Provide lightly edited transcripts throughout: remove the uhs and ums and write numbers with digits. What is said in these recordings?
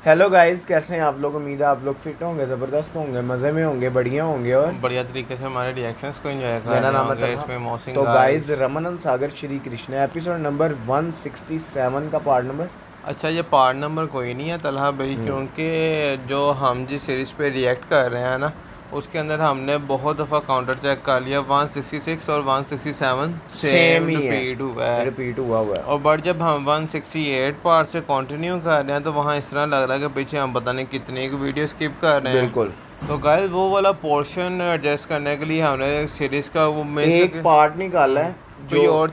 Hello guys, कैसे हैं आप लोग। उम्मीद है आप लोग फिट होंगे, ज़बरदस्त होंगे, मज़े में होंगे, बढ़िया होंगे। और बढ़िया तरीके से हमारे रिएक्शंस को एंजॉय कर मेरा रहे नाम है होंगे तलहा। इसमें मोहसिन तो गाइस, गाइस। रमन सागर श्री कृष्ण एपिसोड नंबर 167 का पार्ट नंबर। अच्छा, ये पार्ट नंबर कोई नहीं है तलहा भाई, हम्म। क्योंकि जो हम जिस सीरीज़ पे रिएक्ट कर रहे हैं ना, उसके अंदर हमने बहुत दफ़ा काउंटर चेक कर लिया। 166 और 167 सेम सेम ही है, रिपीट हुआ है। रिपीट हुआ हुआ है। और बट जब हम 168 पार्ट से कंटिन्यू कर रहे हैं तो वहाँ इस तरह लग रहा है कि पीछे हम पता नहीं कितनी एक वीडियो स्किप कर रहे बिल्कुल। हैं। तो गाइस वो वाला पोर्शन एडजस्ट करने के लिए हमने सीरीज़ का वो मीन्स एक पार्ट निकाला है कोई जो, और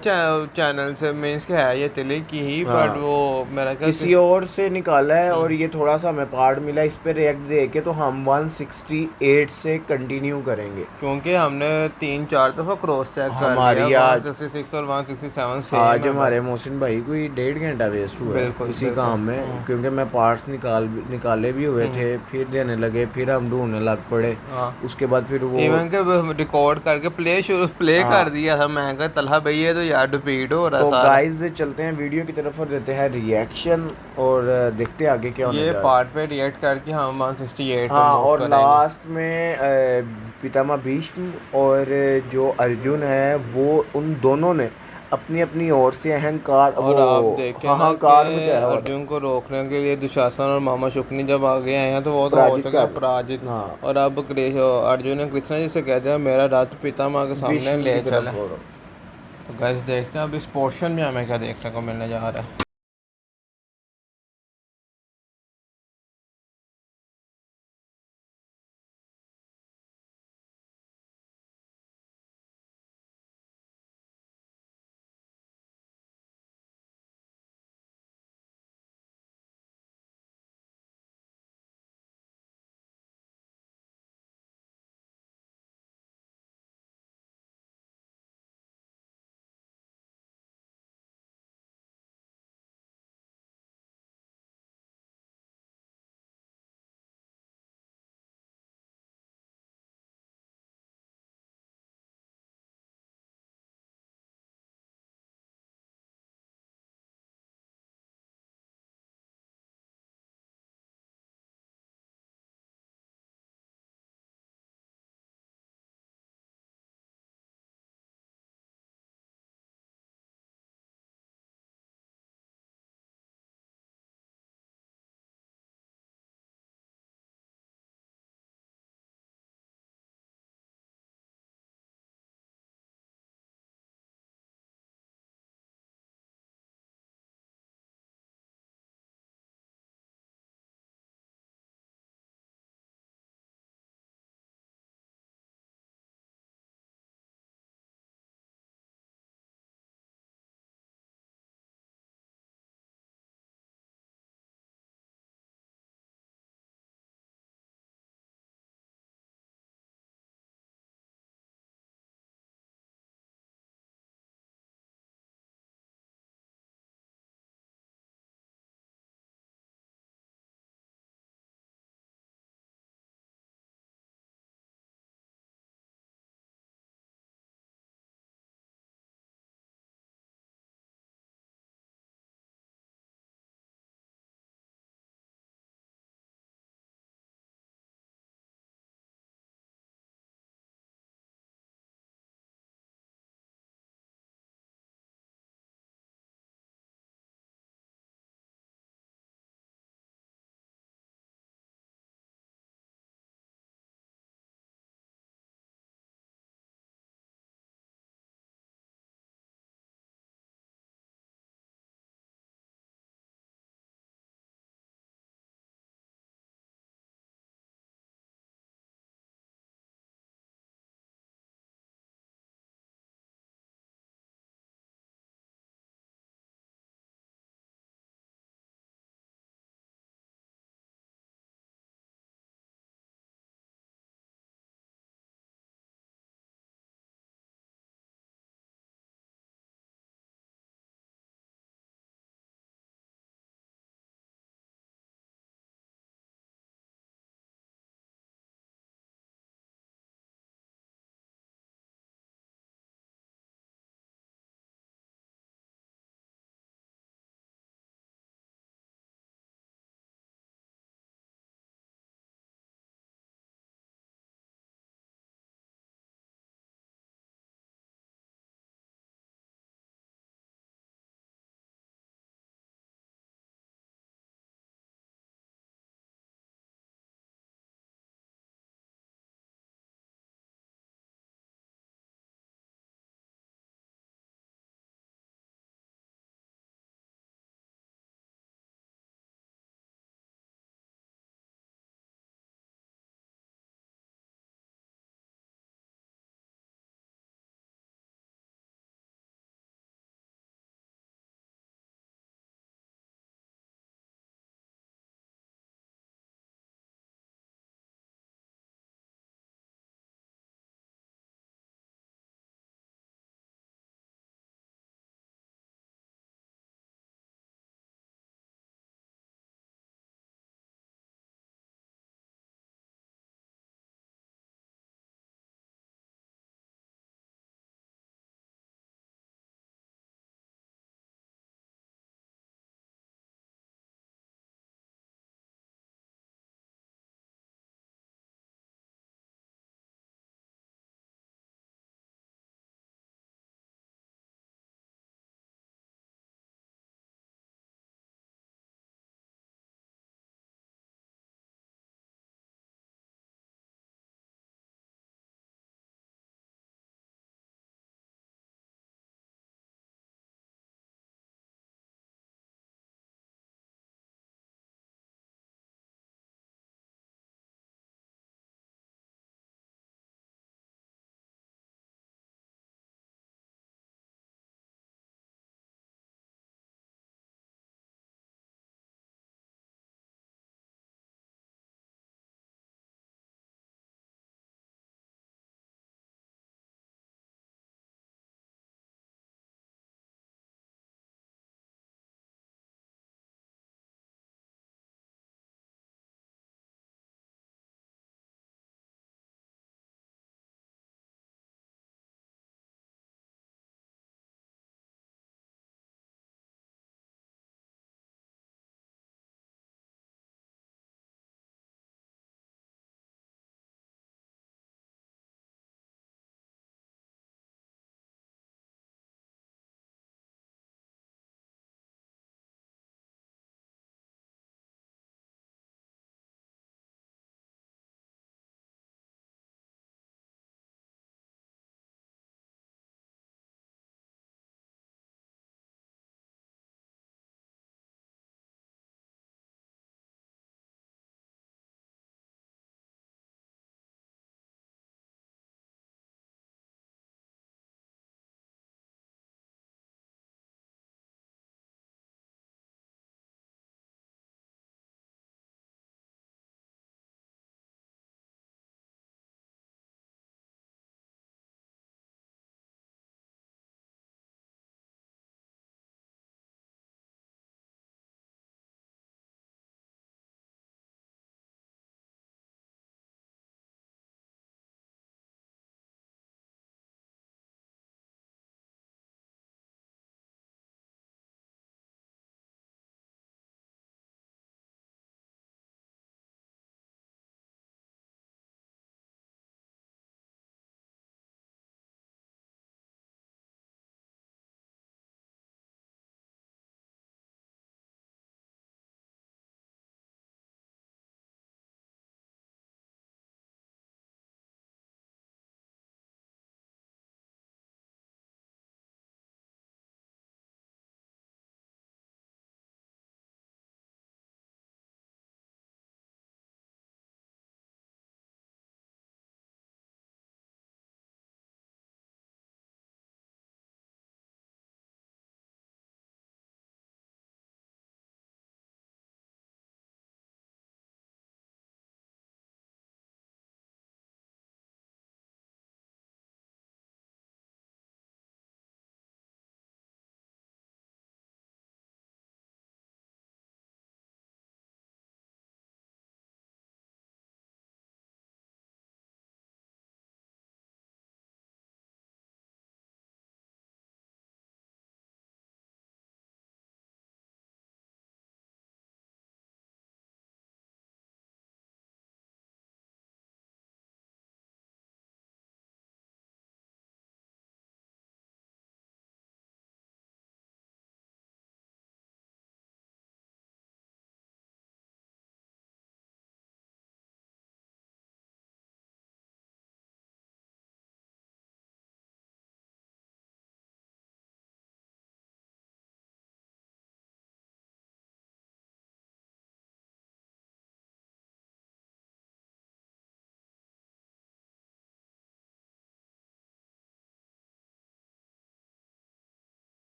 चैनल से मीन्स के है ये तिले की ही, बट हाँ, वो मेरा क्या किसी और से निकाला है। और हम्म, ये थोड़ा सा हमें पार्ट मिला, इस पे रिएक्ट दे के तो हम 168 से कंटिन्यू करेंगे। क्योंकि हमने 3-4 दफ़ा क्रॉस चेक कर लिया। हमारी वन आज सिक्सटी सिक्स और 167 आज सेम है हमारे भाई। मोहसिन भाई को ही 1.5 घंटा वेस्ट हुआ है बिल्कुल इसी बिल्कुल। काम में, क्योंकि मैं पार्ट्स निकाले भी हुए हम्म, थे, फिर देने लगे, फिर हम ढूंढने लग पड़े। हाँ। उसके बाद फिर वो, इवन के रिकॉर्ड करके प्ले कर हाँ। दिया था। मैं कहा तलहा भाई ये तो यार रिपीट हो रहा है तो सारा। गाइस चलते हैं वीडियो की तरफ और देते हैं रिएक्शन। और देखते हैं आगे क्या होने ये जा रहा है। पार्ट पे रिएक्ट करके हम 168 पे हाँ, मूव और करेंगे। लास्ट में पितामह भीष्म और जो अर्जुन है वो, उन दोनों ने अपनी अपनी ओर से अहंकार, वो और आप देखें ना कि हाहाकार मचाया हुआ था, अर्जुन को रोकने के लिए दुशासन और मामा शुक्नी जब आगे आए हैं तो वो तो हो पराजित चुके हैं कर। पराजित। हाँ, और अब अर्जुन ने कृष्णा जी से कहते हैं मेरा रथ पितामह के सामने विष्णु की ले चले। तरफ। और तो गैस देखते हैं अब इस पोर्शन में हमें क्या देखने को मिलने जा रहा है।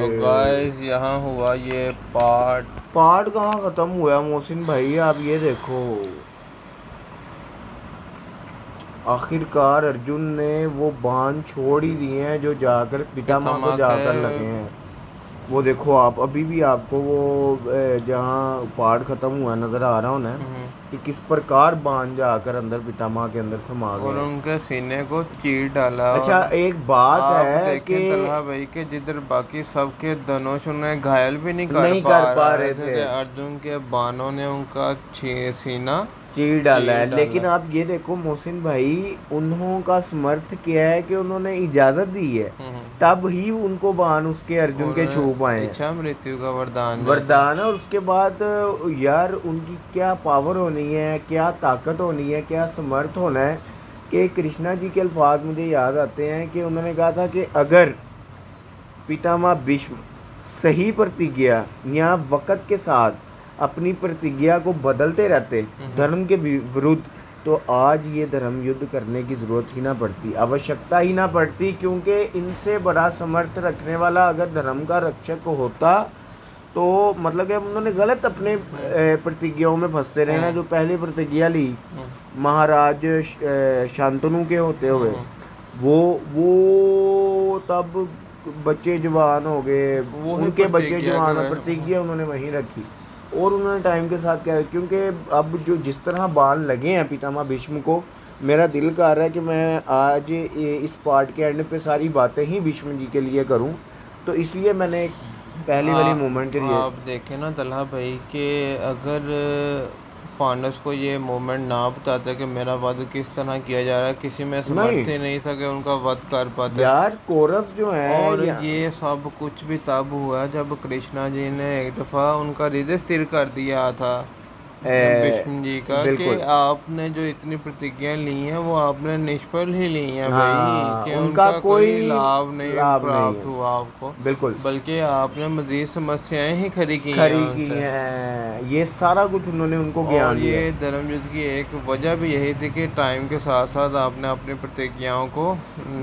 तो गाइस यहाँ हुआ ये पार्ट कहाँ खत्म हुआ मोहसिन भाई, आप ये देखो आखिरकार अर्जुन ने वो बाण छोड़ ही दिए हैं जो जाकर पितामह को जाकर लगे हैं। वो देखो आप अभी भी आपको वो जहाँ पहाड़ खत्म हुआ नजर आ रहा होना कि किस प्रकार बाण जाकर अंदर पितामह के अंदर समा गए और उनके सीने को चीर डाला। अच्छा एक बात है कि तलहा भाई के जिधर बाकी सबके धनुष उन्हें घायल भी नहीं कर पा रहे थे, अर्जुन के बाणों ने उनका सीना चीर डाला है। लेकिन आप ये देखो मोहसिन भाई, उन्हों का समर्थ क्या है कि उन्होंने इजाजत दी है तब ही उनको बाण उसके अर्जुन के छू पाए। इच्छा मृत्यु का वरदान है। और उसके बाद यार उनकी क्या पावर होनी है, क्या ताकत होनी है, क्या समर्थ होना है कि कृष्णा जी के अल्फाज मुझे याद आते हैं कि उन्होंने कहा था कि अगर पितामह भीष्म सही प्रतिज्ञा या वक़्त के साथ अपनी प्रतिज्ञा को बदलते रहते धर्म के विरुद्ध, तो आज ये धर्म युद्ध करने की ज़रूरत ही ना पड़ती, आवश्यकता ही ना पड़ती, क्योंकि इनसे बड़ा समर्थ रखने वाला अगर धर्म का रक्षक होता तो मतलब कि उन्होंने गलत अपने प्रतिज्ञाओं में फंसते रहे ना। जो पहली प्रतिज्ञा ली महाराज शांतनु के होते हुए, वो तब बच्चे जवान हो गए, उनके बच्चे जवान, प्रतिज्ञा उन्होंने वहीं रखी और उन्होंने टाइम के साथ क्या, क्योंकि अब जो जिस तरह बाण लगे हैं पितामह भीष्म को, मेरा दिल कर रहा है कि मैं आज इस पार्ट के एंड पे सारी बातें ही भीष्म जी के लिए करूं, तो इसलिए मैंने पहली वाली मोमेंट के लिए आप देखें ना तलहा भाई कि अगर पांडव को ये मोमेंट ना बताते कि मेरा वध किस तरह किया जा रहा है, किसी में समर्थ ही नहीं था कि उनका वध कर पाते यार। कौरव जो है और ये सब कुछ भी तब हुआ जब कृष्णा जी ने एक दफा उनका हृदय स्थिर कर दिया था भीष्म जी का कि आपने जो इतनी प्रतिज्ञा ली हैं वो आपने निष्फल ही ली हैं भाई, कि उनका कोई लाभ नहीं प्राप्त हुआ आपको, बिल्कुल, बल्कि आपने मजीद समस्याएं ही खड़ी की हैं। ये सारा कुछ उन्होंने उनको ज्ञान दिया। ये धर्म युद्ध की एक वजह भी यही थी कि टाइम के साथ साथ आपने अपनी प्रतिज्ञाओं को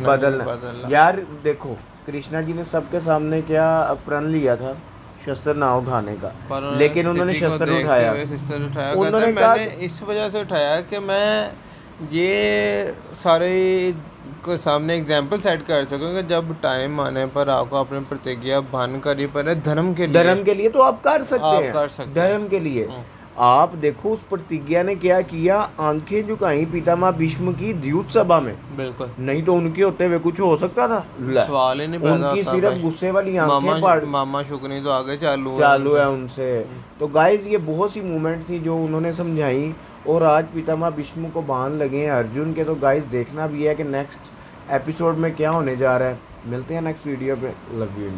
बदलना। यार देखो कृष्णा जी ने सबके सामने क्या प्रण लिया था, शस्त्र ना उठाने का, लेकिन उन्होंने शस्त्र उठाया। उन्होंने मैंने इस वजह से उठाया कि मैं ये सारे को सामने एग्जाम्पल सेट कर सकूंगा, जब टाइम आने पर आपको अपनी प्रतिज्ञा भंग करी पड़े धर्म के लिए तो आप कर सकते हैं धर्म के लिए। आप देखो उस प्रतिज्ञा ने क्या किया, आंखें झुकाई पितामह भीष्म की द्यूत सभा में, बिल्कुल, नहीं तो उनके होते हुए कुछ हो सकता था, सवाल ही नहीं पैदा उनकी सिर्फ गुस्से वाली आंखें मामा शुक्री तो आगे चालू है उनसे। तो गाइज ये बहुत सी मूवमेंट थी जो उन्होंने समझाई और आज पितामह भीष्म को बाण लगे हैं अर्जुन के। तो गाइज देखना भी है कि नेक्स्ट एपिसोड में क्या होने जा रहा है। मिलते हैं नेक्स्ट वीडियो पे। Love you.